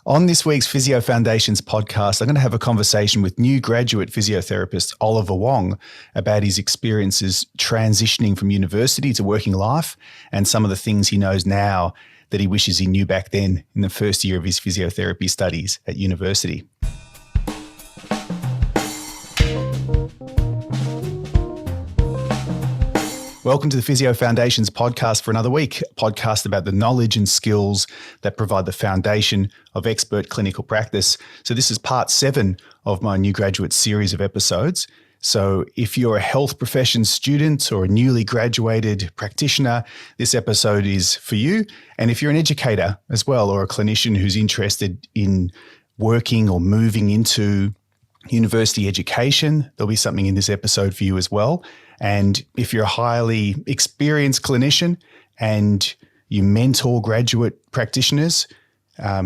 On this week's Physio Foundations podcast, I'm going to have a conversation with new graduate physiotherapist Oliver Wong about his experiences transitioning from university to working life and some of the things he knows now that he wishes he knew back then in the first year of his physiotherapy studies at university. Welcome to the Physio Foundations podcast for another week, a podcast about the knowledge and skills that provide the foundation of expert clinical practice. So this is part 7 of my new graduate series of episodes. So if you're a health professions student or a newly graduated practitioner, this episode is for you. And if you're an educator as well, or a clinician who's interested in working or moving into university education, there'll be something in this episode for you as well. And if you're a highly experienced clinician and you mentor graduate practitioners,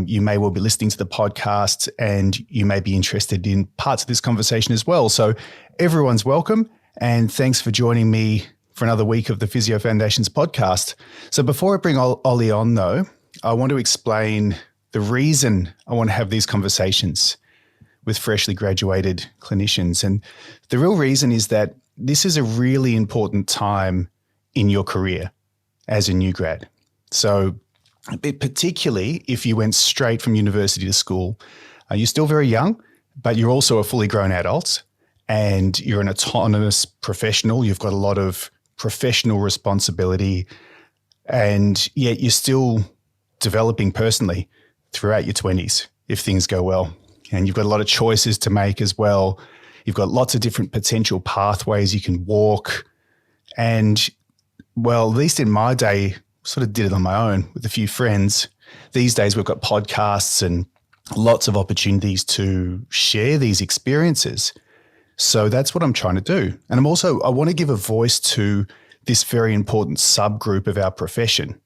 you may well be listening to the podcast and you may be interested in parts of this conversation as well. So everyone's welcome, and thanks for joining me for another week of the Physio Foundations podcast. So before I bring Ollie on though, I want to explain the reason I want to have these conversations with freshly graduated clinicians. And the real reason is that this is a really important time in your career as a new grad. So particularly if you went straight from university to school, you're still very young, but you're also a fully grown adult and you're an autonomous professional. You've got a lot of professional responsibility, and yet you're still developing personally throughout your 20s if things go well. And you've got a lot of choices to make as well. You've got lots of different potential pathways you can walk. And, well, at least in my day, sort of did it on my own with a few friends. These days we've got podcasts and lots of opportunities to share these experiences. So that's what I'm trying to do. And I want to give a voice to this very important subgroup of our profession,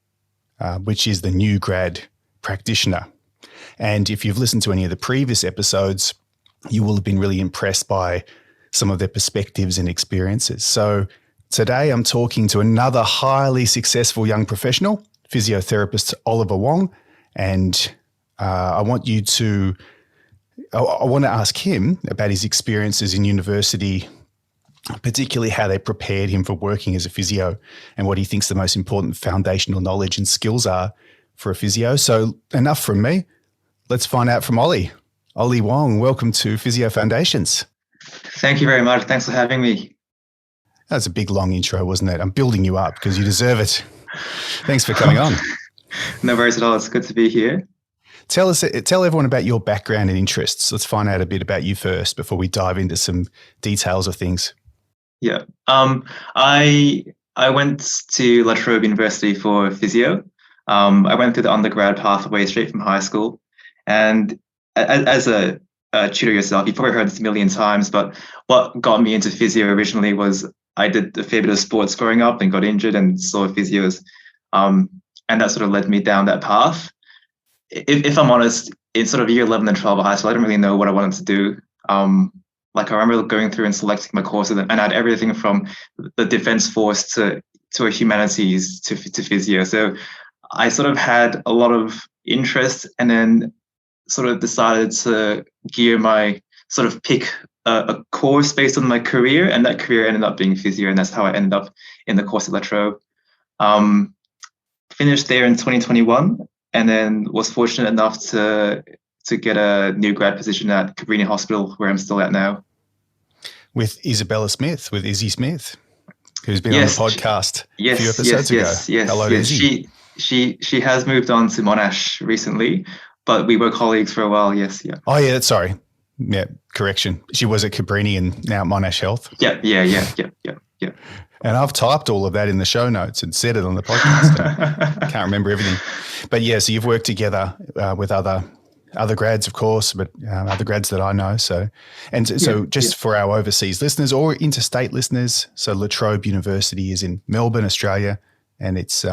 which is the new grad practitioner. And if you've listened to any of the previous episodes, you will have been really impressed by some of their perspectives and experiences. So today I'm talking to another highly successful young professional, physiotherapist Oliver Wong, and I want to ask him about his experiences in university, particularly how they prepared him for working as a physio and what he thinks the most important foundational knowledge and skills are for a physio. So enough from me. Let's find out from Ollie. Ollie Wong, welcome to Physio Foundations. Thank you very much. Thanks for having me. That was a big, long intro, wasn't it? I'm building you up because you deserve it. Thanks for coming on. No worries at all. It's good to be here. Tell everyone about your background and interests. Let's find out a bit about you first before we dive into some details of things. Yeah. I went to La Trobe University for physio. I went through the undergrad pathway straight from high school. And as a tutor yourself, you've probably heard this a million times, but what got me into physio originally was I did a fair bit of sports growing up and got injured and saw physios. And that sort of led me down that path. If I'm honest, in sort of year 11 and 12 of high school, I didn't really know what I wanted to do. Like I remember going through and selecting my courses, and I had everything from the defense force to a humanities to physio. So I sort of had a lot of interest, and then sort of decided to pick a course based on my career, and that career ended up being physio, and that's how I ended up in the course at La Trobe. Finished there in 2021, and then was fortunate enough to get a new grad position at Cabrini Hospital, where I'm still at now. With Izzy Smith, who's been on the podcast a few episodes ago. Yes. Hello, Izzy. She has moved on to Monash recently, but we were colleagues for a while. Yes, yeah. Oh yeah, sorry. Yeah, correction. She was at Cabrini and now at Monash Health. Yeah. And I've typed all of that in the show notes and said it on the podcast. I can't remember everything. But yeah, so you've worked together with other grads, of course, but other grads that I know. So for our overseas listeners or interstate listeners, so La Trobe University is in Melbourne, Australia, and it's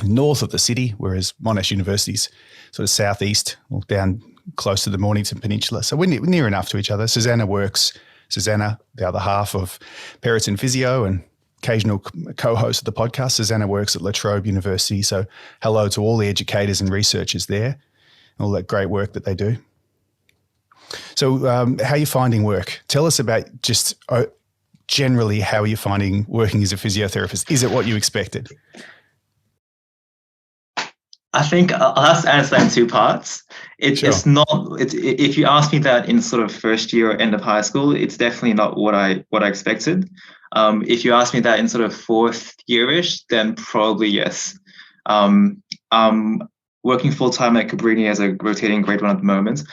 north of the city, whereas Monash University's sort of southeast, or down close to the Mornington Peninsula. So we're near enough to each other. Susanna, the other half of Peryton Physio and occasional co-host of the podcast, Susanna works at La Trobe University. So hello to all the educators and researchers there. all that great work that they do. So how are you finding work? Tell us about just generally how are you finding working as a physiotherapist? Is it what you expected? I think I'll have to answer that in two parts. Sure. It's not. If you ask me that in sort of first year or end of high school, it's definitely not what I expected. If you ask me that in sort of fourth yearish, then probably yes. I'm working full time at Cabrini as a rotating grade 1 at the moment.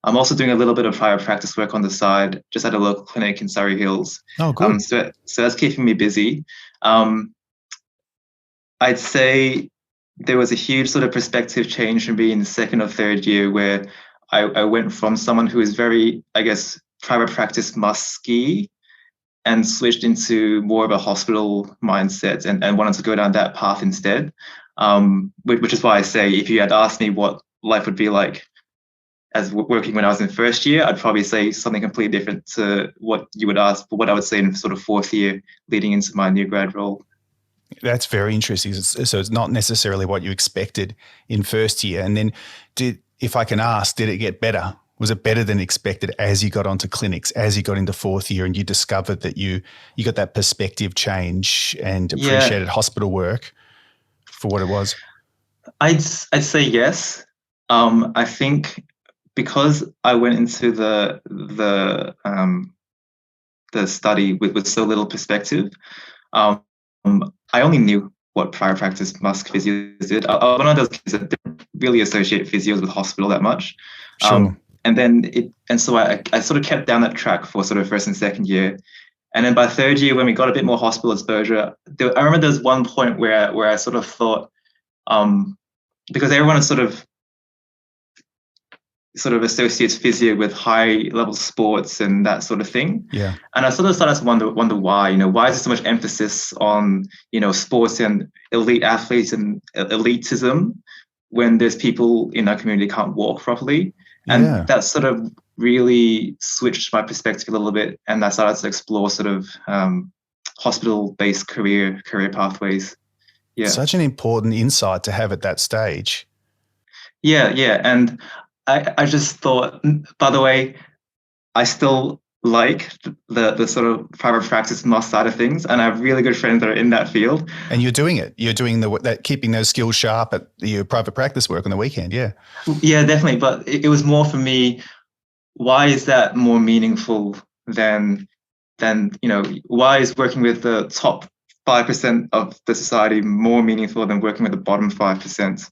I'm also doing a little bit of private practice work on the side, just at a local clinic in Surrey Hills. Oh, good. So that's keeping me busy. I'd say there was a huge sort of perspective change from being in second or third year, where I went from someone who is very, I guess, private practice musky, and switched into more of a hospital mindset and wanted to go down that path instead. Which is why I say, if you had asked me what life would be like as working when I was in first year, I'd probably say something completely different to what you would ask, but what I would say in sort of fourth year leading into my new grad role. That's very interesting. So it's not necessarily what you expected in first year. And then if I can ask, did it get better? Was it better than expected as you got onto clinics, as you got into fourth year and you discovered that you got that perspective change and appreciated hospital work for what it was? I'd say yes. I think because I went into the study with so little perspective, I only knew what private practice musk physios did. I'm one of those kids that didn't really associate physios with hospital that much. Sure. So I sort of kept down that track for sort of first and second year. And then by third year, when we got a bit more hospital exposure, I remember there was one point where I sort of thought, because everyone is sort of associates physio with high level sports and that sort of thing. Yeah. And I sort of started to wonder why, why is there so much emphasis on, sports and elite athletes and elitism when there's people in our community can't walk properly? And that sort of really switched my perspective a little bit. And I started to explore sort of hospital-based career pathways. Yeah. Such an important insight to have at that stage. Yeah. And I just thought, by the way, I still like the sort of private practice must side of things, and I have really good friends that are in that field. And you're doing it. You're doing that, keeping those skills sharp at your private practice work on the weekend. Yeah. Yeah, definitely. But it was more for me. Why is that more meaningful than why is working with the top 5% of the society more meaningful than working with the bottom 5%?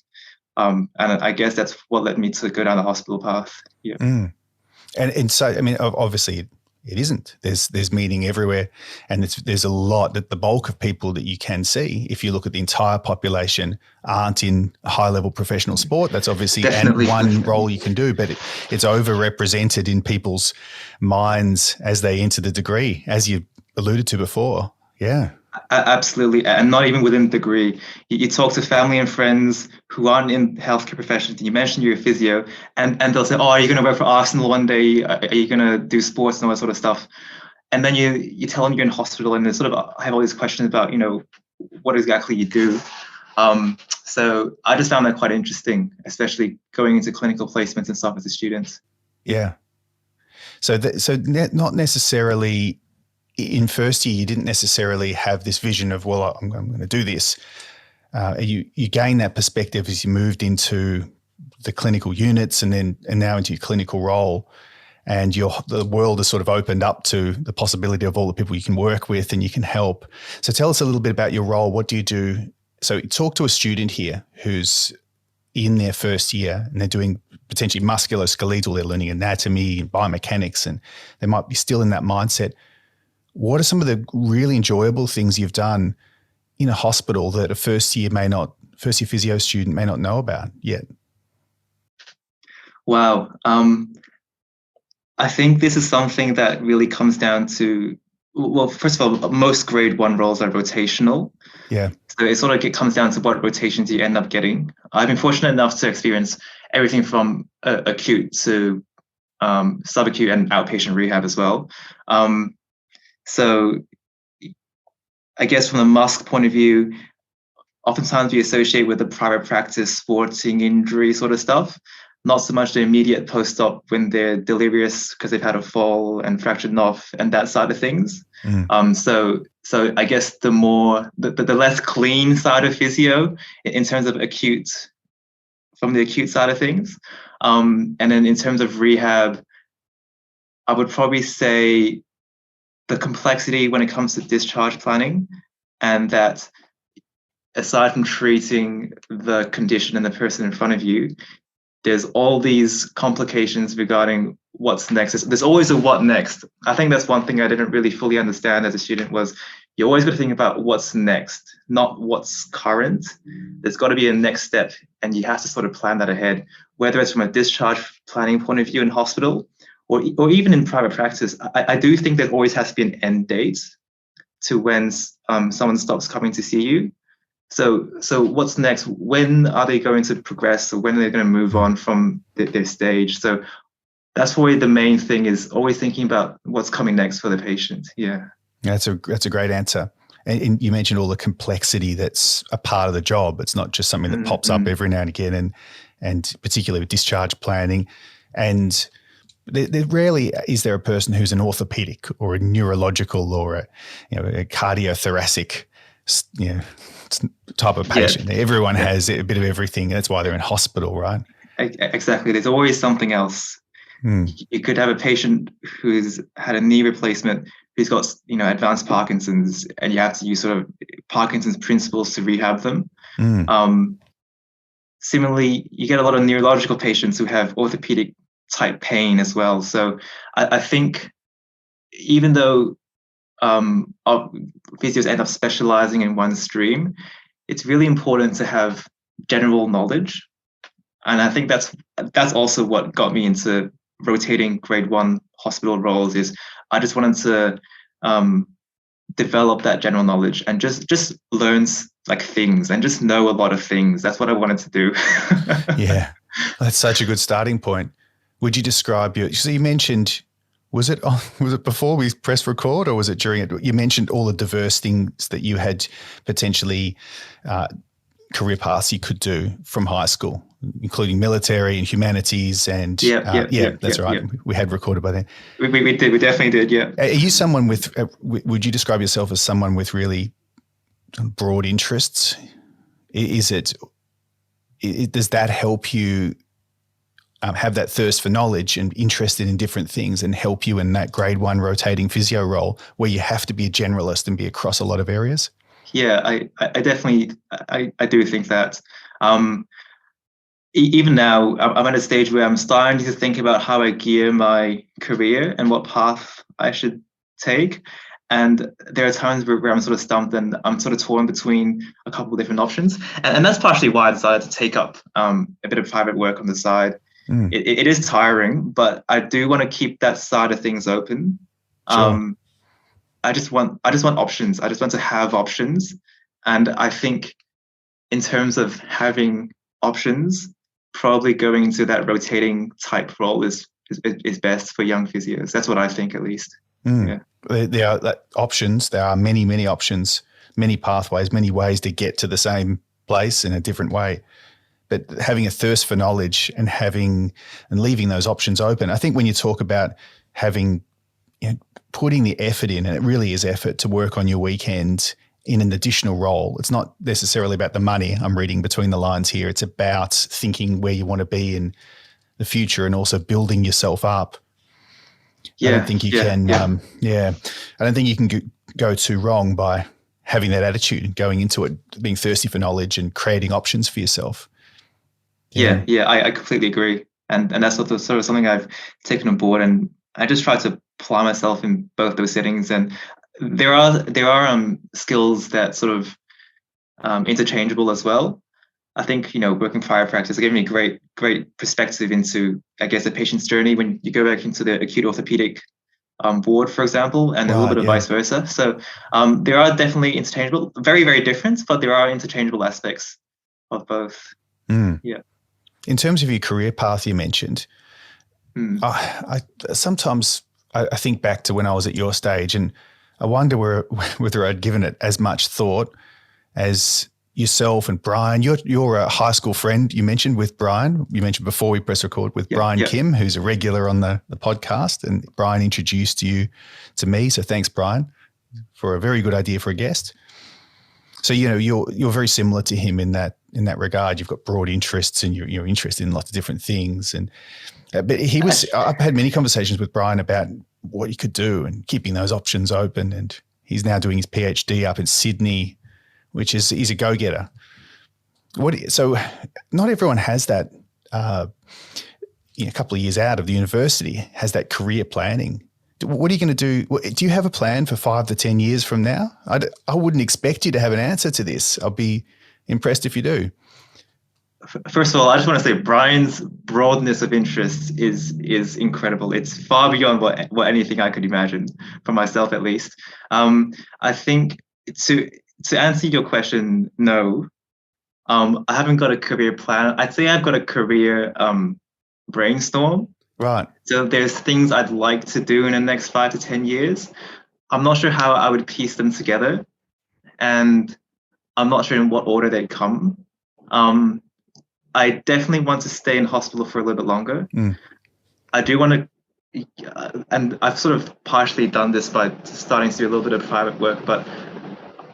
And I guess that's what led me to go down the hospital path. Yeah. And so, I mean, obviously it isn't. There's meaning everywhere. And there's a lot that the bulk of people that you can see, if you look at the entire population, aren't in high level professional sport. That's obviously one role you can do, but it's overrepresented in people's minds as they enter the degree, as you alluded to before. Yeah. Absolutely. And not even within the degree. You talk to family and friends who aren't in healthcare professions, and you mention you're a physio, and they'll say, oh, are you going to work for Arsenal one day? Are you going to do sports and all that sort of stuff? And then you tell them you're in hospital, and they sort of have all these questions about, what exactly you do. So I just found that quite interesting, especially going into clinical placements and stuff as a student. Yeah. So not necessarily in first year, you didn't necessarily have this vision of, well, I'm going to do this. You gain that perspective as you moved into the clinical units and now into your clinical role, and the world has sort of opened up to the possibility of all the people you can work with and you can help. So tell us a little bit about your role. What do you do? So talk to a student here who's in their first year and they're doing potentially musculoskeletal, they're learning anatomy and biomechanics, and they might be still in that mindset. What are some of the really enjoyable things you've done in a hospital that a first year physio student may not know about yet? Wow. I think this is something that really comes down to, well, first of all, most grade 1 roles are rotational. Yeah. So it sort of comes down to what rotations you end up getting. I've been fortunate enough to experience everything from acute to subacute and outpatient rehab as well. So I guess from the musk point of view, oftentimes we associate with the private practice sporting injury sort of stuff. not so much the immediate post-op when they're delirious because they've had a fall and fractured off and that side of things. So I guess the less clean side of physio in terms of from the acute side of things. And then in terms of rehab, I would probably say the complexity when it comes to discharge planning, and that aside from treating the condition and the person in front of you, there's all these complications regarding what's next. There's always a what next. I think that's one thing I didn't really fully understand as a student was you always got to think about what's next, not what's current. There's got to be a next step, and you have to sort of plan that ahead, whether it's from a discharge planning point of view in hospital or even in private practice. I do think there always has to be an end date to when someone stops coming to see you. So what's next? When are they going to progress, or when are they going to move on from their stage? So that's probably the main thing, is always thinking about what's coming next for the patient. Yeah. That's a great answer. And you mentioned all the complexity that's a part of the job. It's not just something that pops up every now and again, and particularly with discharge planning. And there rarely is there a person who's an orthopedic or a neurological or a cardiothoracic, type of patient. Yeah. Everyone has a bit of everything. That's why they're in hospital, right? Exactly. There's always something else. You could have a patient who's had a knee replacement who's got advanced Parkinson's, and you have to use sort of Parkinson's principles to rehab them. Similarly, you get a lot of neurological patients who have orthopedic type pain as well. So I think even though physios end up specializing in one stream, it's really important to have general knowledge. And I think that's also what got me into rotating grade 1 hospital roles, is I just wanted to develop that general knowledge and just learn things and just know a lot of things. That's what I wanted to do. Yeah, that's such a good starting point. Would you describe so you mentioned, was it before we press record, or was it during it? You mentioned all the diverse things that you had potentially career paths you could do from high school, including military and humanities and that's right. We had recorded by then. We did. We definitely did. Yeah. Are you someone with? Would you describe yourself as someone with really broad interests? Does that help you have that thirst for knowledge and interested in different things, and help you in that grade 1 rotating physio role where you have to be a generalist and be across a lot of areas? Yeah, I definitely do think that. Even now, I'm at a stage where I'm starting to think about how I gear my career and what path I should take. And there are times where I'm sort of stumped and I'm sort of torn between a couple of different options. And that's partially why I decided to take up a bit of private work on the side. It is tiring, but I do want to keep that side of things open. Sure. I just want options. I just want to have options. And I think in terms of having options, probably going into that rotating type role is best for young physios. That's what I think, at least. Yeah. There are options. There are many, many options, many pathways, many ways to get to the same place in a different way. But having a thirst for knowledge and leaving those options open. I think when you talk about putting the effort in, and it really is effort to work on your weekend in an additional role. It's not necessarily about the money. I'm reading between the lines here. It's about thinking where you want to be in the future and also building yourself up. I don't think you can. I don't think you can go too wrong by having that attitude and going into it, being thirsty for knowledge and creating options for yourself. Yeah, I completely agree, and that's sort of something I've taken on board, and I just try to apply myself in both those settings. And there are skills that sort of interchangeable as well. I think working private practice gave me great perspective into, I guess, a patient's journey when you go back into the acute orthopedic ward, for example, and a little bit of vice versa. So there are definitely interchangeable, very, very different, but there are interchangeable aspects of both. Yeah. In terms of your career path you mentioned, I sometimes I think back to when I was at your stage, and I wonder whether I'd given it as much thought as yourself and Brian, you're a high school friend you mentioned with Brian. You mentioned before we press record with Brian Kim, who's a regular on the podcast, and Brian introduced you to me. So thanks, Brian, for a very good idea for a guest. So, you're very similar to him in that regard. You've got broad interests and you're interested in lots of different things. And but I've had many conversations with Brian about what he could do and keeping those options open. And he's now doing his PhD up in Sydney, which is he's a go-getter. So not everyone has that. A couple of years out of the university has that career planning. What are you going to do? Do you have a plan for 5 to 10 years from now? I wouldn't expect you to have an answer to this. I'll be impressed if you do. First of all, I just want to say Brian's broadness of interest is incredible. It's far beyond what anything I could imagine for myself, at least. I think to answer your question, no. I haven't got a career plan. I'd say I've got a career brainstorm. Right. So there's things I'd like to do in the next 5 to 10 years. I'm not sure how I would piece them together, and I'm not sure in what order they'd come. I definitely want to stay in hospital for a little bit longer. I do want to, and I've sort of partially done this by starting to do a little bit of private work, but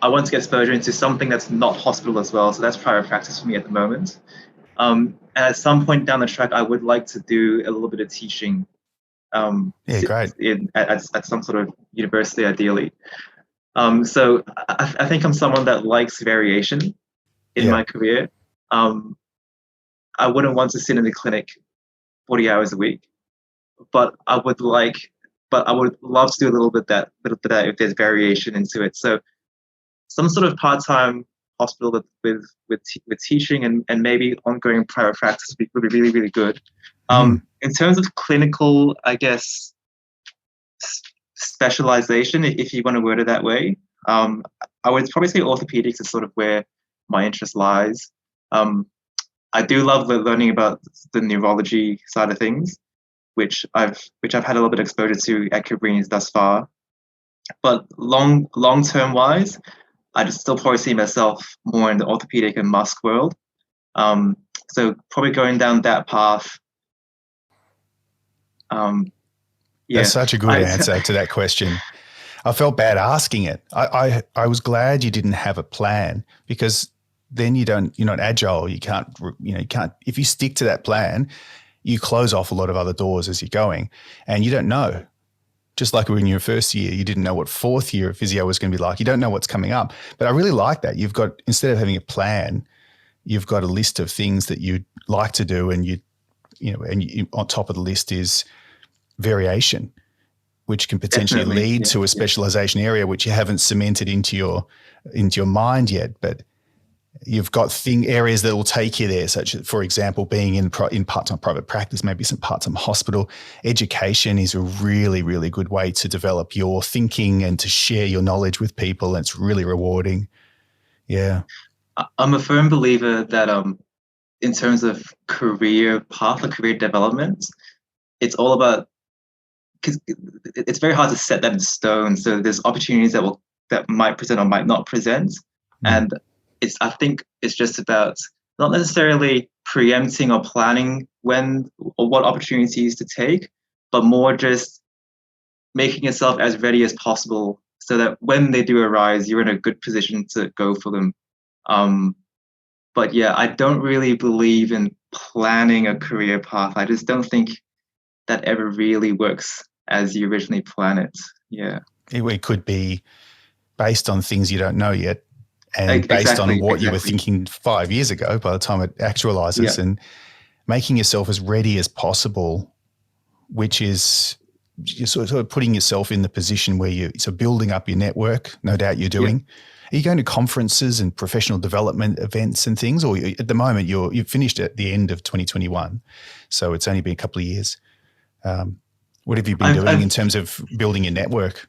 I want to get exposure into something that's not hospital as well. So that's private practice for me at the moment. And at some point down the track, I would like to do a little bit of teaching. Great. At some sort of university, ideally. So I think I'm someone that likes variation in my career. I wouldn't want to sit in the clinic 40 hours a week, but I would love to do a little bit that if there's variation into it. So some sort of part-time hospital with teaching and maybe ongoing private practice would be really, really good. In terms of clinical, I guess, specialization, if you want to word it that way, I would probably say orthopedics is sort of where my interest lies. I do love learning about the neurology side of things, which I've had a little bit of exposure to at Cabrini thus far. But long term wise, I just still probably see myself more in the orthopedic and musc world. So probably going down that path. That's such a good answer to that question. I felt bad asking it. I was glad you didn't have a plan, because then you're not agile. You can't, if you stick to that plan, you close off a lot of other doors as you're going, and you don't know. Just like in your first year, you didn't know what fourth year of physio was going to be like. You don't know what's coming up. But I really like that. You've got, instead of having a plan, you've got a list of things that you'd like to do, and on top of the list is variation, which can potentially lead to a specialization area which you haven't cemented into your mind yet. But you've got areas that will take you there, such as, for example, being in part-time private practice, maybe some part-time hospital. Education is a really, really good way to develop your thinking and to share your knowledge with people. And it's really rewarding. Yeah. I'm a firm believer that in terms of career path or career development, it's all about, because it's very hard to set that in stone. So there's opportunities that might present or might not present. And I think it's just about not necessarily preempting or planning when or what opportunities to take, but more just making yourself as ready as possible so that when they do arise, you're in a good position to go for them. But yeah, I don't really believe in planning a career path. I just don't think that ever really works as you originally plan it. Yeah. It could be based on things you don't know yet, and based on what you were thinking 5 years ago by the time it actualizes, and making yourself as ready as possible, which is you're sort of putting yourself in the position where you're building up your network, no doubt you're doing. Are you going to conferences and professional development events and things, or at the moment you've finished at the end of 2021, so it's only been a couple of years. What have you been doing in terms of building your network?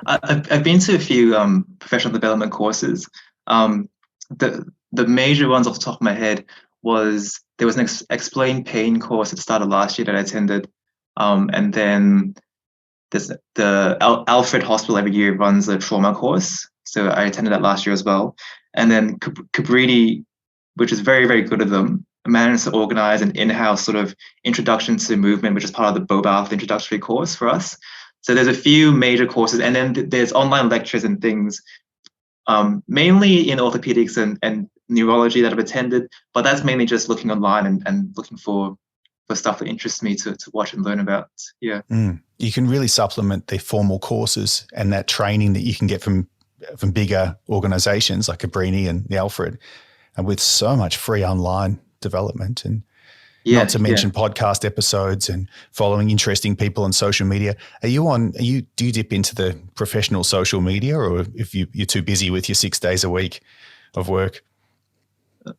I've been to a few professional development courses. The major ones off the top of my head was there was an explain pain course that started last year that I attended, and then the Alfred Hospital every year runs a trauma course, so I attended that last year as well. And then Cabrini, which is very, very good at them, managed to organize an in-house sort of introduction to movement, which is part of the Bobath introductory course for us. So there's a few major courses, and then there's online lectures and things, mainly in orthopedics and neurology that I've attended, but that's mainly just looking online and looking for stuff that interests me to watch and learn about. Yeah. You can really supplement the formal courses and that training that you can get from bigger organizations like Cabrini and the Alfred, and with so much free online development, and not to mention podcast episodes and following interesting people on social media. Do you dip into the professional social media, or if you're too busy with your 6 days a week of work?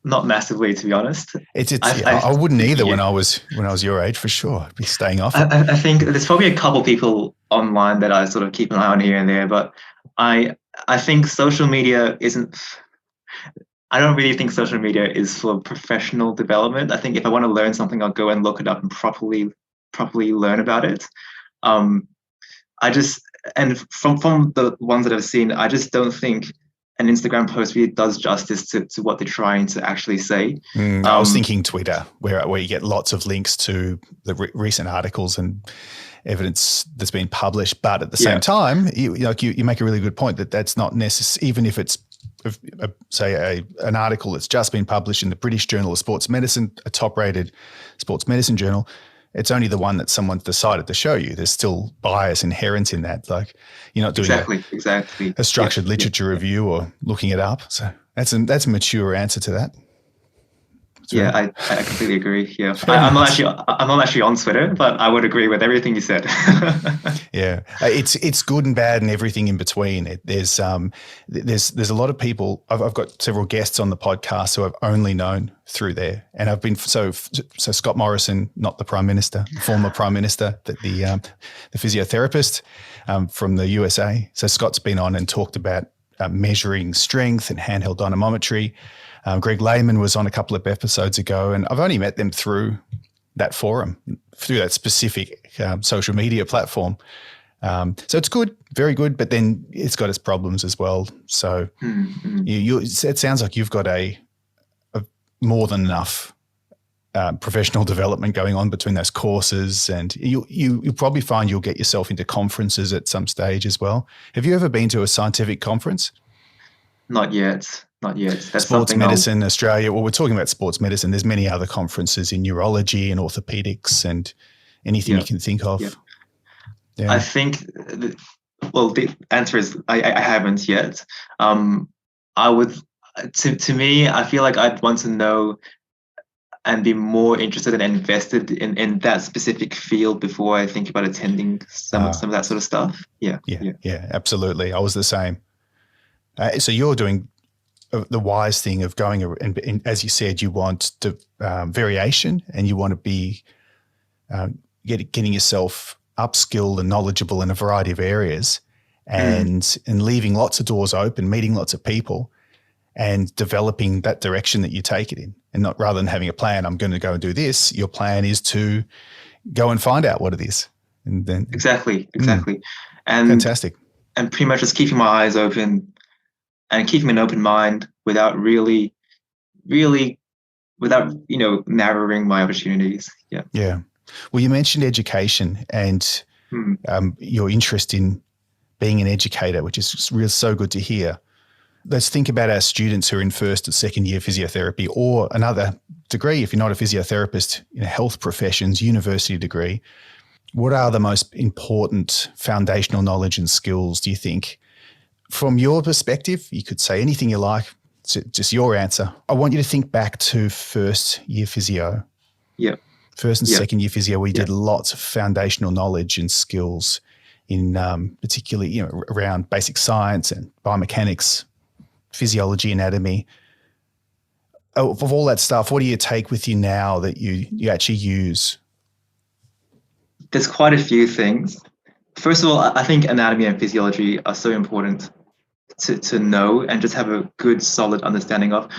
Not massively, to be honest. I wouldn't either when I was your age, for sure. I'd be staying off it. I think there's probably a couple people online that I sort of keep an eye on here and there, but I think social media isn't. I don't really think social media is for professional development. I think if I want to learn something, I'll go and look it up and properly learn about it. And from the ones that I've seen, I just don't think an Instagram post really does justice to what they're trying to actually say. I was thinking Twitter, where you get lots of links to the recent articles and evidence that's been published, but at the same time, you make a really good point that that's not necessary, even if it's an article that's just been published in the British Journal of Sports Medicine, a top-rated sports medicine journal. It's only the one that someone's decided to show you. There's still bias inherent in that. Like, you're not doing exactly a structured literature review or looking it up. So that's a mature answer to that. I completely agree. Yeah, I'm not actually on Twitter, but I would agree with everything you said. Yeah, it's good and bad and everything in between. There's a lot of people. I've got several guests on the podcast who I've only known through there, and I've been so Scott Morrison, not the Prime Minister, former Prime Minister, the physiotherapist from the USA. So Scott's been on and talked about measuring strength and handheld dynamometry. Greg Lehman was on a couple of episodes ago, and I've only met them through that forum, through that specific social media platform. So it's good, very good, but then it's got its problems as well. So it sounds like you've got a more than enough professional development going on between those courses, and you'll probably find you'll get yourself into conferences at some stage as well. Have you ever been to a scientific conference? Not yet. That's Sports Medicine Australia. Well, we're talking about sports medicine. There's many other conferences in neurology and orthopedics and anything you can think of. Yeah. I think, the answer is I haven't yet. I would, to me, I feel like I'd want to know and be more interested and invested in that specific field before I think about attending some of that sort of stuff. Yeah, absolutely. I was the same. So you're doing the wise thing of going, and as you said, you want variation, and you want to be getting yourself upskilled and knowledgeable in a variety of areas, and leaving lots of doors open, meeting lots of people, and developing that direction that you take it in. And not, rather than having a plan, I'm going to go and do this, your plan is to go and find out what it is. And then exactly. And fantastic. And pretty much just keeping my eyes open and keeping an open mind without narrowing my opportunities. Yeah. Well, you mentioned education and your interest in being an educator, which is really so good to hear. Let's think about our students who are in first or second year physiotherapy, or another degree if you're not a physiotherapist, health professions, university degree. What are the most important foundational knowledge and skills, do you think? From your perspective, you could say anything you like, it's just your answer. I want you to think back to first year physio. Yeah. First and second year physio, we did lots of foundational knowledge and skills in particularly, around basic science and biomechanics, physiology, anatomy. Of all that stuff, what do you take with you now that you actually use? There's quite a few things. First of all, I think anatomy and physiology are so important to know and just have a good, solid understanding of.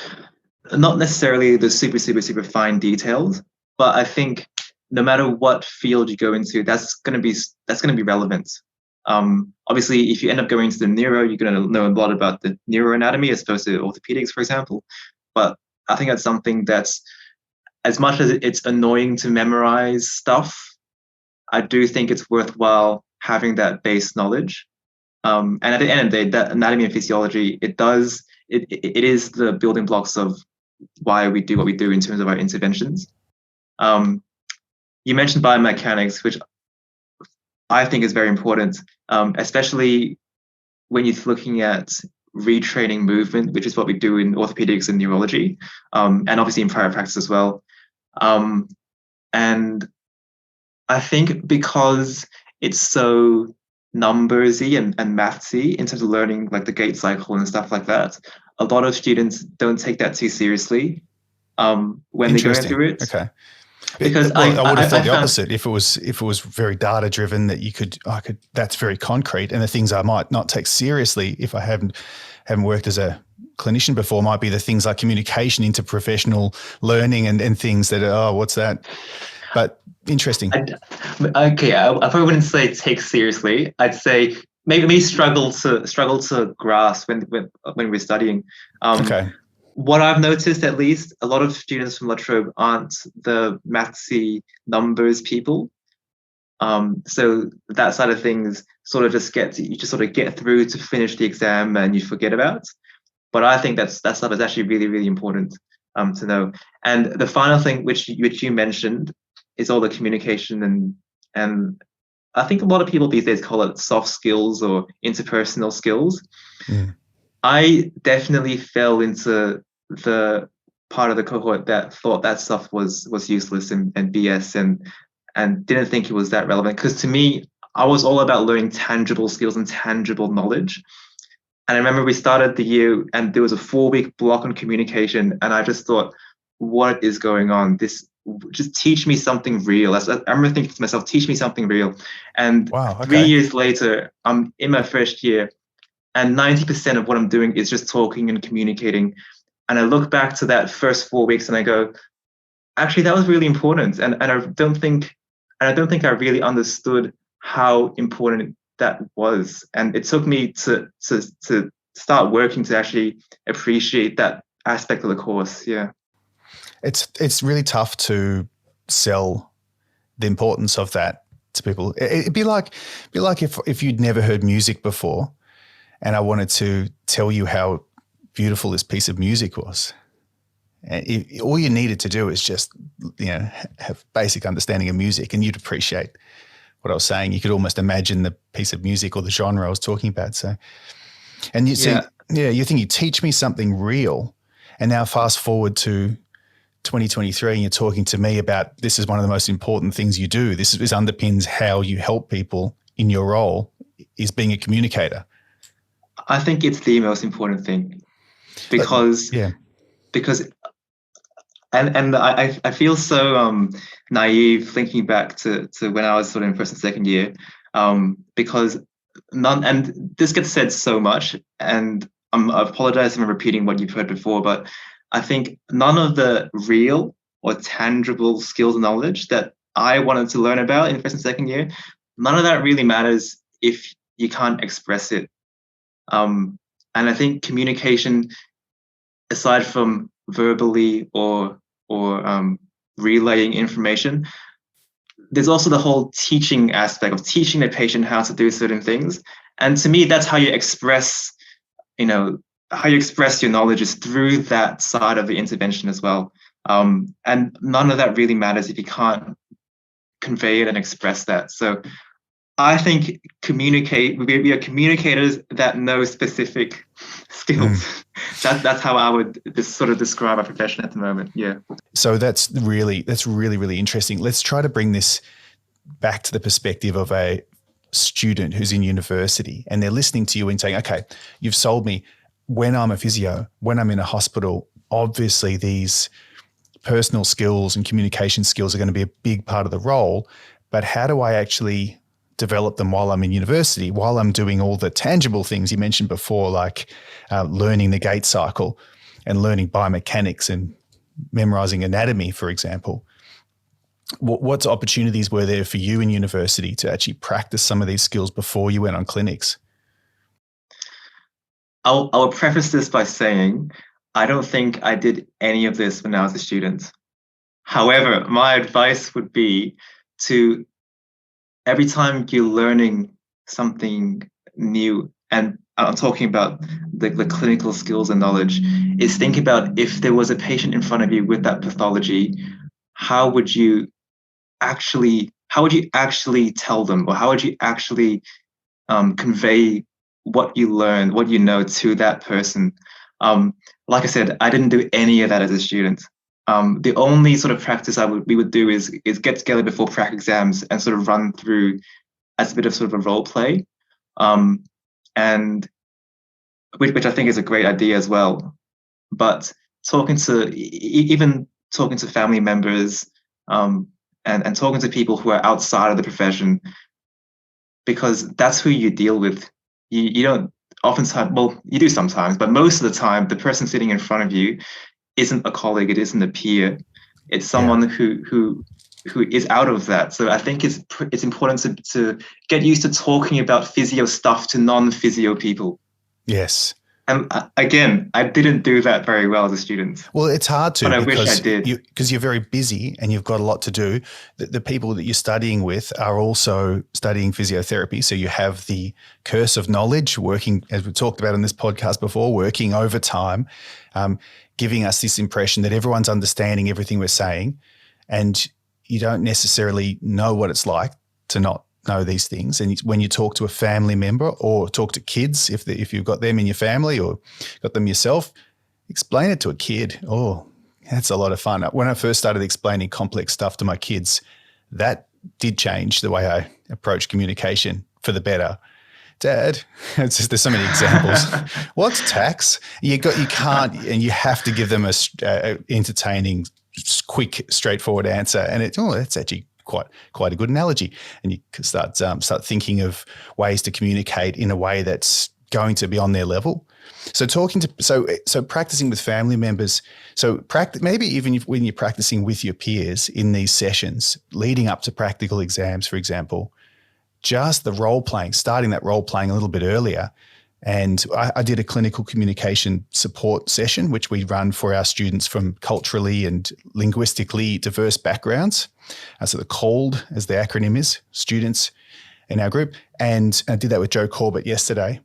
Not necessarily the super, super, super fine details, but I think no matter what field you go into, that's going to be relevant. Obviously, if you end up going into the neuro, you're going to know a lot about the neuroanatomy as opposed to orthopedics, for example. But I think that's something that's, as much as it's annoying to memorize stuff, I do think it's worthwhile having that base knowledge. And at the end of the day, that anatomy and physiology, it is the building blocks of why we do what we do in terms of our interventions. You mentioned biomechanics, which I think is very important, especially when you're looking at retraining movement, which is what we do in orthopedics and neurology, and obviously in private practice as well. And I think because it's so numbersy and mathsy in terms of learning like the gait cycle and stuff like that, a lot of students don't take that too seriously when they're going through it. Okay. Because I would have thought the opposite. If it was very data driven, that that's very concrete, and the things I might not take seriously if I haven't worked as a clinician before might be the things like communication, interprofessional learning, and things that are, what's that? But interesting. I probably wouldn't say take seriously. I'd say maybe struggle to grasp when we're studying. Okay. What I've noticed, at least, a lot of students from La Trobe aren't the mathsy numbers people. So that side of things sort of you just sort of get through to finish the exam and you forget about. But I think that stuff is actually really, really important to know. And the final thing, which you mentioned, is all the communication and I think a lot of people these days call it soft skills or interpersonal skills. Mm. I definitely fell into the part of the cohort that thought that stuff was useless and BS and didn't think it was that relevant. Because to me, I was all about learning tangible skills and tangible knowledge. And I remember we started the year and there was a 4-week block on communication, and I just thought, what is going on? Just teach me something real. I remember thinking to myself, teach me something real. And wow, okay. 3 years later, I'm in my first year, and 90% of what I'm doing is just talking and communicating. And I look back to that first 4 weeks and I go, actually, that was really important. And I don't think I really understood how important that was. And it took me to start working to actually appreciate that aspect of the course. Yeah. It's really tough to sell the importance of that to people. It'd be like if you'd never heard music before, and I wanted to tell you how beautiful this piece of music was. And all you needed to do is just have basic understanding of music, and you'd appreciate what I was saying. You could almost imagine the piece of music or the genre I was talking about. So, and you think you teach me something real, and now fast forward to 2023 and you're talking to me about this is one of the most important things you do. This underpins how you help people in your role, is being a communicator. I think it's the most important thing because I feel so naive thinking back to when I was sort of in first and second year, because and this gets said so much, and I apologize if I'm repeating what you've heard before, but I think none of the real or tangible skills and knowledge that I wanted to learn about in first and second year, none of that really matters if you can't express it. And I think communication, aside from verbally or relaying information, there's also the whole teaching aspect of teaching the patient how to do certain things. And to me, that's how you express, your knowledge is through that side of the intervention as well. And none of that really matters if you can't convey it and express that. So I think we are communicators that know specific skills. That's how I would sort of describe our profession at the moment. Yeah. So that's really, really interesting. Let's try to bring this back to the perspective of a student who's in university and they're listening to you and saying, okay, you've sold me. When I'm a physio, when I'm in a hospital, obviously these personal skills and communication skills are going to be a big part of the role, but how do I actually develop them while I'm in university, while I'm doing all the tangible things you mentioned before, like learning the gait cycle and learning biomechanics and memorizing anatomy, for example? What opportunities were there for you in university to actually practice some of these skills before you went on clinics? I'll preface this by saying I don't think I did any of this when I was a student. However, my advice would be to, every time you're learning something new, and I'm talking about the clinical skills and knowledge, is think about, if there was a patient in front of you with that pathology, how would you actually tell them, or how would you actually convey what you learned, what you know, to that person? Like I said, I didn't do any of that as a student. The only sort of practice we would do is get together before prac exams and sort of run through as a bit of sort of a role play, and which I think is a great idea as well. But even talking to family members, and talking to people who are outside of the profession, because that's who you deal with. You don't oftentimes, well, you do sometimes, but most of the time, the person sitting in front of you isn't a colleague, it isn't a peer. It's someone who is out of that. So I think it's important to get used to talking about physio stuff to non-physio people. Yes. And again, I didn't do that very well as a student. Well, it's hard to, but I wish I did. Because you're very busy and you've got a lot to do. The people that you're studying with are also studying physiotherapy. So you have the curse of knowledge, working, as we talked about in this podcast before, working overtime, giving us this impression that everyone's understanding everything we're saying, and you don't necessarily know what it's like to not know these things. And when you talk to a family member or talk to kids, if you've got them in your family or got them yourself, explain it to a kid. Oh, that's a lot of fun. When I first started explaining complex stuff to my kids, that did change the way I approach communication for the better. Dad, it's just, there's so many examples. What's tax? You can't, and you have to give them a entertaining, quick, straightforward answer. And that's actually quite a good analogy. And you can start thinking of ways to communicate in a way that's going to be on their level. So practicing with family members. So maybe even when you're practicing with your peers in these sessions leading up to practical exams, for example, just the role playing, starting that role playing a little bit earlier. And I did a clinical communication support session, which we run for our students from culturally and linguistically diverse backgrounds. So the CALLED, as the acronym is, students in our group. And I did that with Joe Corbett yesterday.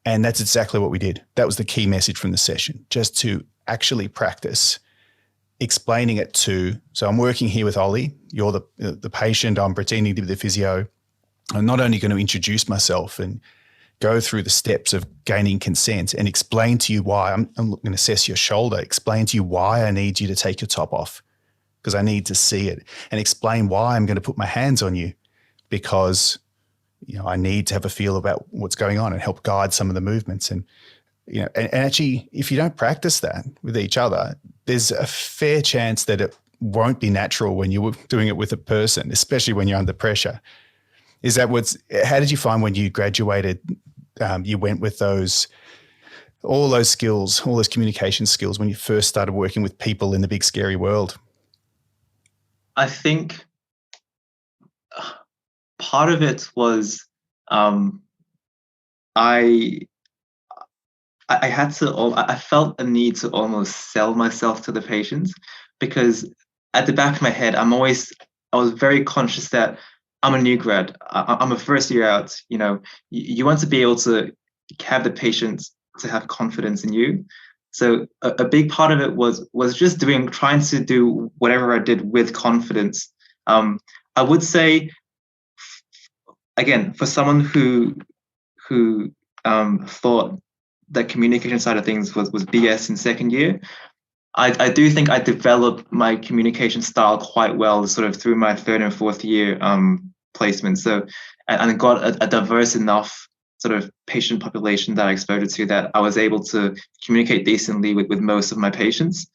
And that's exactly what we did. That was the key message from the session, just to actually practice explaining it to, so I'm working here with Ollie, you're the patient, I'm pretending to be the physio. I'm not only going to introduce myself and go through the steps of gaining consent and explain to you why I'm going to assess your shoulder, explain to you why I need you to take your top off because I need to see it, and explain why I'm going to put my hands on you because I need to have a feel about what's going on and help guide some of the movements. And and actually, if you don't practice that with each other, there's a fair chance that it won't be natural when you're doing it with a person, especially when you're under pressure. How did you find when you graduated, you went with all those skills, all those communication skills when you first started working with people in the big scary world? I think part of it was I felt a need to almost sell myself to the patients, because at the back of my head, I was very conscious that I'm a new grad. I'm a first year out. You want to be able to have the patients to have confidence in you. So a big part of it was just trying to do whatever I did with confidence. I would say, again, for someone who thought that communication side of things was BS in second year, I do think I developed my communication style quite well sort of through my third and fourth year placement. So, and got a diverse enough sort of patient population that I exposed to that I was able to communicate decently with most of my patients.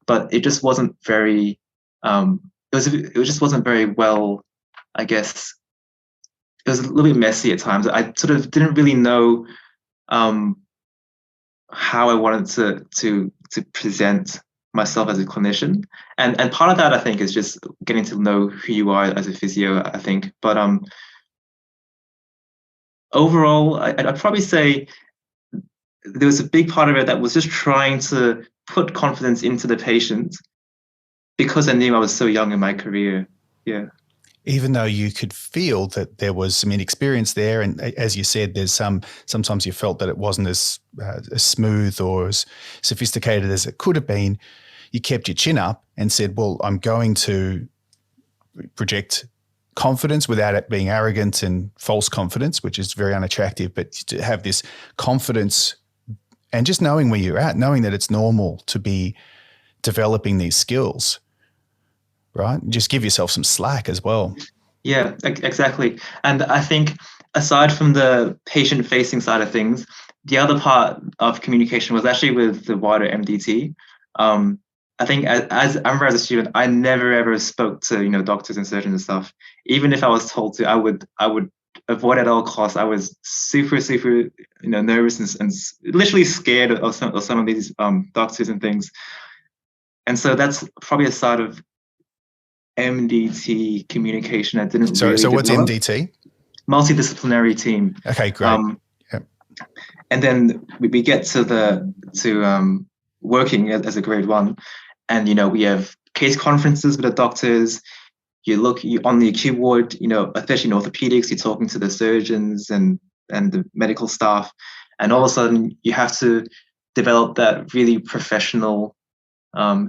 But it just wasn't very, it just wasn't very well, I guess. It was a little bit messy at times. I sort of didn't really know how I wanted to present myself as a clinician, and part of that I think is just getting to know who you are as a physio, I think. But overall, I'd probably say there was a big part of it that was just trying to put confidence into the patient because I knew I was so young in my career. Yeah. Even though you could feel that there was some inexperience there, and as you said, there's sometimes you felt that it wasn't as smooth or as sophisticated as it could have been, you kept your chin up and said, well, I'm going to project confidence without it being arrogant and false confidence, which is very unattractive, but to have this confidence and just knowing where you're at, knowing that it's normal to be developing these skills, right? Just give yourself some slack as well. Yeah, exactly. And I think aside from the patient-facing side of things, the other part of communication was actually with the wider MDT. I think as I remember as a student, I never ever spoke to doctors and surgeons and stuff. Even if I was told to, I would avoid at all costs. I was super nervous and literally scared of some of these doctors and things. And so that's probably a side of MDT communication that didn't really So what's develop. MDT? Multidisciplinary team. Okay, great. Yep. And then we get to working as a grade 1, and we have case conferences with the doctors. You on the acute ward, especially in orthopedics, you're talking to the surgeons and the medical staff, and all of a sudden you have to develop that really professional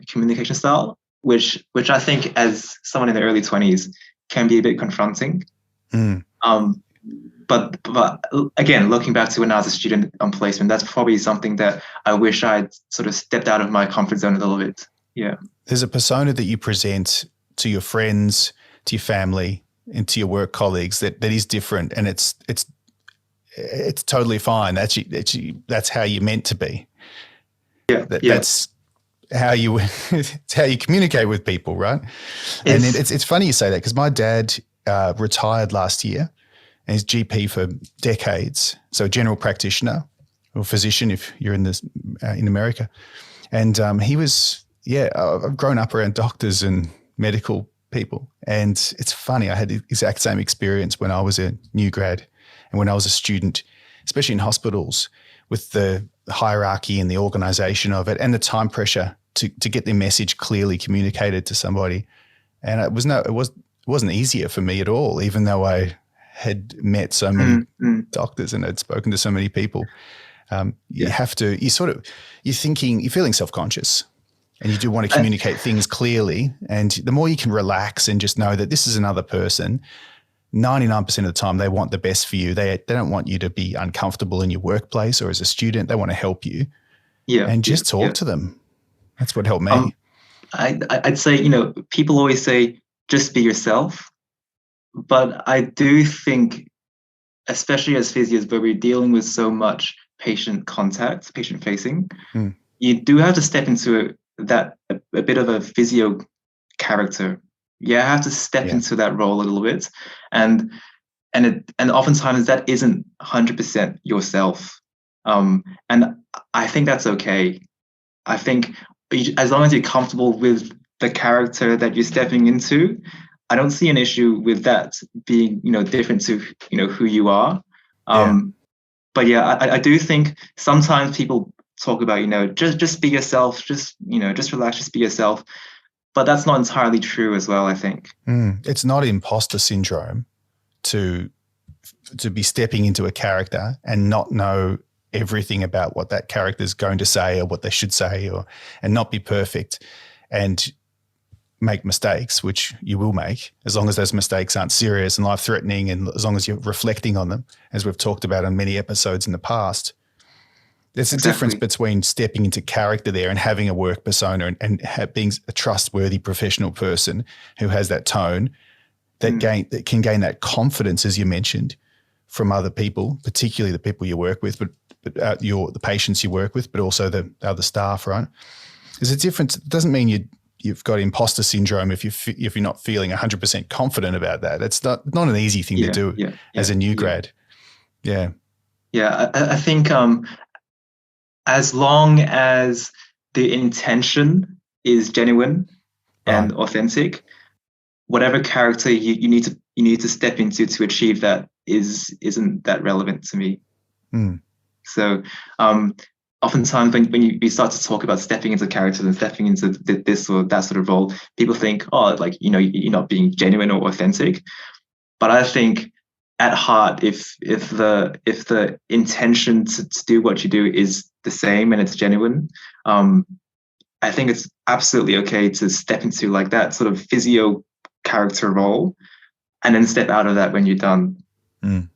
communication style, which I think as someone in the early 20s can be a bit confronting. But again, looking back to when I was a student on placement, that's probably something that I wish I'd sort of stepped out of my comfort zone a little bit. Yeah. There's a persona that you present to your friends, to your family, and to your work colleagues that is different, and it's totally fine. That's how you're meant to be. Yeah. That's how you it's how you communicate with people, right? And it's funny you say that, because my dad retired last year, and he's GP for decades, so general practitioner or physician if you're in America, and he was I've grown up around doctors and medical people, and it's funny, I had the exact same experience when I was a new grad and when I was a student, especially in hospitals, with the hierarchy and the organization of it and the time pressure to get their message clearly communicated to somebody. And it wasn't easier for me at all, even though I had met so many doctors and had spoken to so many people. You're feeling self-conscious, and you do want to communicate things clearly. And the more you can relax and just know that this is another person, 99% of the time they want the best for you. They don't want you to be uncomfortable in your workplace or as a student. They want to help you. Yeah. And just talk to them. That's what helped me. I'd say, people always say, just be yourself. But I do think, especially as physios, where we're dealing with so much patient contact, patient facing, you do have to step into a bit of a physio character. You have to step into that role a little bit, and oftentimes that isn't 100% yourself. And I think that's okay. I think as long as you're comfortable with the character that you're stepping into, I don't see an issue with that being, different to, who you are. But I do think sometimes people talk about, just be yourself, just relax, just be yourself. But that's not entirely true as well, I think. It's not imposter syndrome to be stepping into a character and not know everything about what that character is going to say or what they should say, and not be perfect and make mistakes, which you will make, as long as those mistakes aren't serious and life-threatening, and as long as you're reflecting on them, as we've talked about on many episodes in the past. There's a difference between stepping into character there and having a work persona and being a trustworthy professional person who has that tone that can gain that confidence, as you mentioned, from other people, particularly the people you work with, but the patients you work with, but also the other staff, right? There's a difference. It doesn't mean you've got imposter syndrome if you're not feeling 100% confident about that. It's not an easy thing to do as a new grad. Yeah. Yeah, I think as long as the intention is genuine and Right. authentic, whatever character you need to step into to achieve that isn't that relevant to me. Mm. So oftentimes when you start to talk about stepping into characters and stepping into this or that sort of role, people think, oh, like, you're not being genuine or authentic. But I think at heart, if the intention to do what you do is the same and it's genuine, I think it's absolutely okay to step into like that sort of physio character role and then step out of that when you're done. Mm.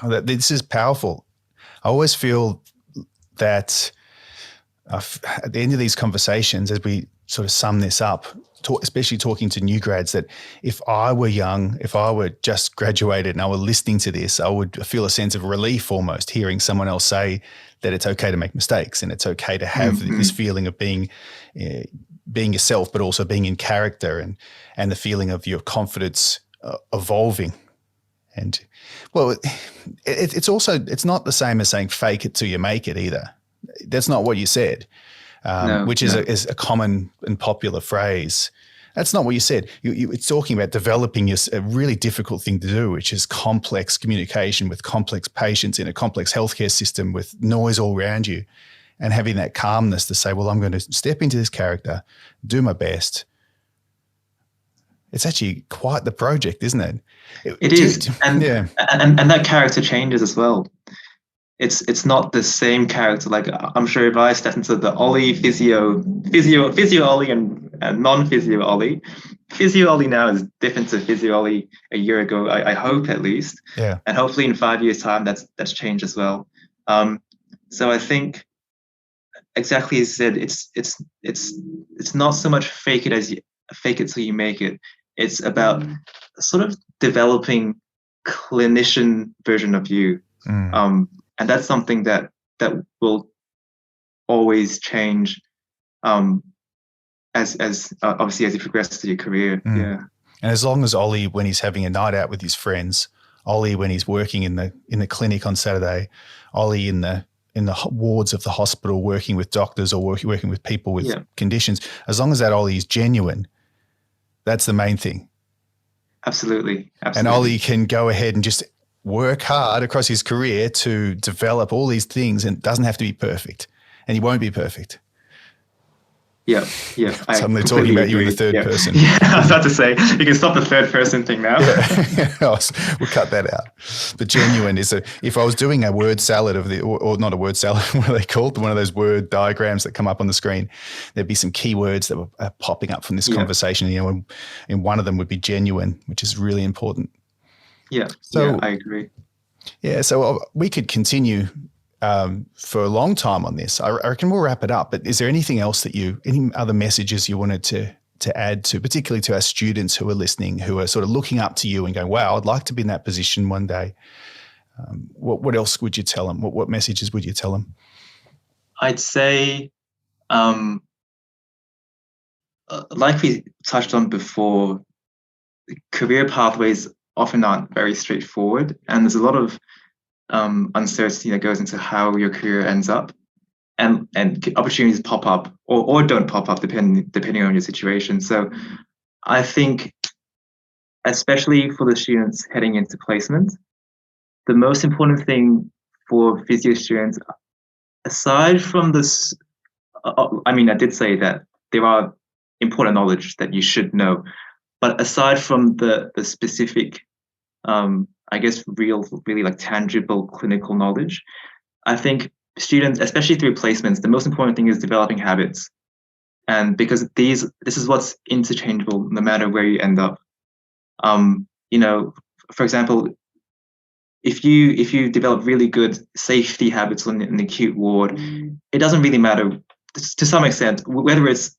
Oh, this is powerful. I always feel that at the end of these conversations, as we sort of sum this up, especially talking to new grads, that if I were young, if I were just graduated and I were listening to this, I would feel a sense of relief almost hearing someone else say that it's okay to make mistakes and it's okay to have this feeling of being yourself, but also being in character, and the feeling of your confidence evolving. And well, it's not the same as saying fake it till you make it either. That's not what you said, which is a common and popular phrase. That's not what you said. It's talking about developing a really difficult thing to do, which is complex communication with complex patients in a complex healthcare system with noise all around you, and having that calmness to say, well, I'm going to step into this character, do my best. It's actually quite the project, isn't it? It is. And that character changes as well. It's not the same character. Like, I'm sure if I step into the Ollie physio Ollie and non-physio Ollie, physio Ollie now is different to physio Ollie a year ago. I hope, at least. Yeah. And hopefully in 5 years' time, that's changed as well. So I think exactly as you said, it's not so much fake it till you make it. It's about sort of developing clinician version of you. And that's something that will always change as obviously as you progress through your career. Yeah. And as long as Ollie, when he's having a night out with his friends, Ollie, when he's working in the clinic on Saturday, Ollie in the wards of the hospital working with doctors or working with people with conditions, as long as that Ollie is genuine, that's the main thing. Absolutely. And Ollie can go ahead and just work hard across his career to develop all these things, and it doesn't have to be perfect, and he won't be perfect. Yeah. Suddenly talking about you in the third person. Yeah, I was about to say, you can stop the third person thing now. Yeah. We'll cut that out. But genuine is if I was doing a word salad or not a word salad, what are they called? One of those word diagrams that come up on the screen. There'd be some keywords that were popping up from this conversation. And one of them would be genuine, which is really important. Yeah. So I agree. Yeah. So we could continue for a long time on this. I reckon we'll wrap it up. But is there anything else any other messages you wanted to add to, particularly to our students who are listening, who are sort of looking up to you and going, wow, I'd like to be in that position one day? What else would you tell them? What messages would you tell them? I'd say, like we touched on before, career pathways often aren't very straightforward, and there's a lot of uncertainty that goes into how your career ends up, and opportunities pop up or don't pop up depending on your situation. So I think, especially for the students heading into placement, the most important thing for physio students, aside from this, I did say that there are important knowledge that you should know, but aside from the specific, I guess, really like tangible clinical knowledge, I think students, especially through placements, the most important thing is developing habits. And because this is what's interchangeable no matter where you end up. For example, if you develop really good safety habits on an acute ward, it doesn't really matter to some extent whether it's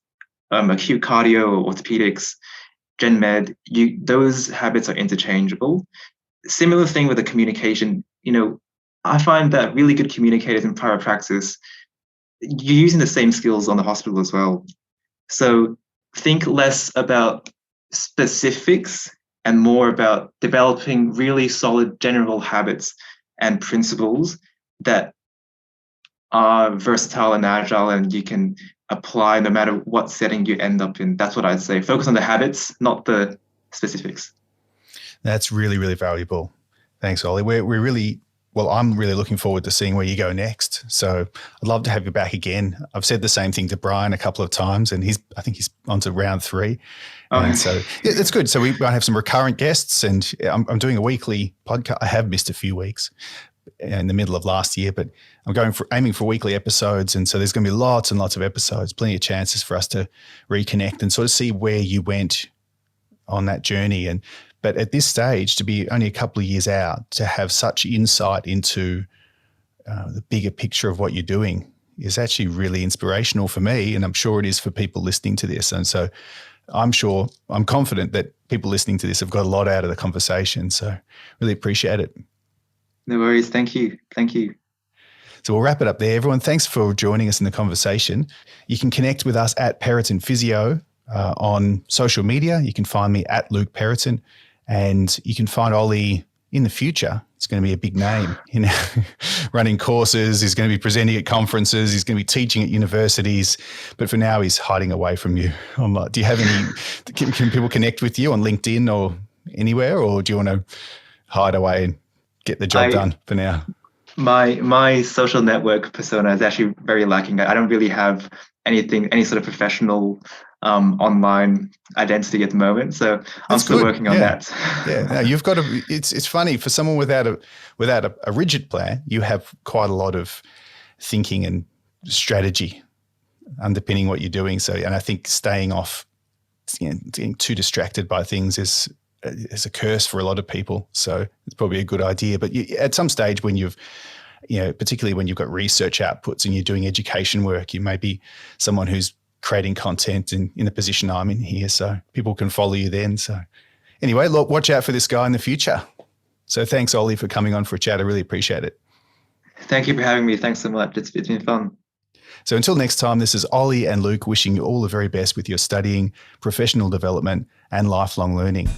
acute cardio, orthopedics, gen med. Those habits are interchangeable. Similar thing with the communication. I find that really good communicators in private practice, you're using the same skills on the hospital as well. So think less about specifics and more about developing really solid general habits and principles that are versatile and agile, and you can apply no matter what setting you end up in. That's what I'd say. Focus on the habits, not the specifics. That's really, really valuable. Thanks, Ollie. I'm really looking forward to seeing where you go next. So I'd love to have you back again. I've said the same thing to Brian a couple of times, and I think he's on to round 3. And so it's good. So we might have some recurrent guests, and I'm doing a weekly podcast. I have missed a few weeks in the middle of last year, but I'm aiming for weekly episodes. And so there's going to be lots and lots of episodes, plenty of chances for us to reconnect and sort of see where you went on that journey. But at this stage, to be only a couple of years out, to have such insight into the bigger picture of what you're doing is actually really inspirational for me, and I'm sure it is for people listening to this. And so I'm confident that people listening to this have got a lot out of the conversation. So really appreciate it. No worries. Thank you. Thank you. So we'll wrap it up there. Everyone, thanks for joining us in the conversation. You can connect with us at Periton Physio on social media. You can find me at Luke Periton, and you can find Ollie in the future. It's going to be a big name, running courses. He's going to be presenting at conferences. He's going to be teaching at universities. But for now, he's hiding away from you. Do you have can people connect with you on LinkedIn or anywhere, or do you want to hide away and get the job done for now? My social network persona is actually very lacking. I don't really have any sort of professional online identity at the moment. So I'm still working on that. Yeah, no, you've got it's funny for someone without a rigid plan. You have quite a lot of thinking and strategy underpinning what you're doing. So, and I think staying off, getting too distracted by things is a curse for a lot of people. So it's probably a good idea. But at some stage when particularly when you've got research outputs and you're doing education work, you may be someone who's creating content in the position I'm in here. So people can follow you then. So anyway, look, watch out for this guy in the future. So thanks, Ollie, for coming on for a chat. I really appreciate it. Thank you for having me. Thanks so much. It's been fun. So until next time, this is Ollie and Luke wishing you all the very best with your studying, professional development, and lifelong learning.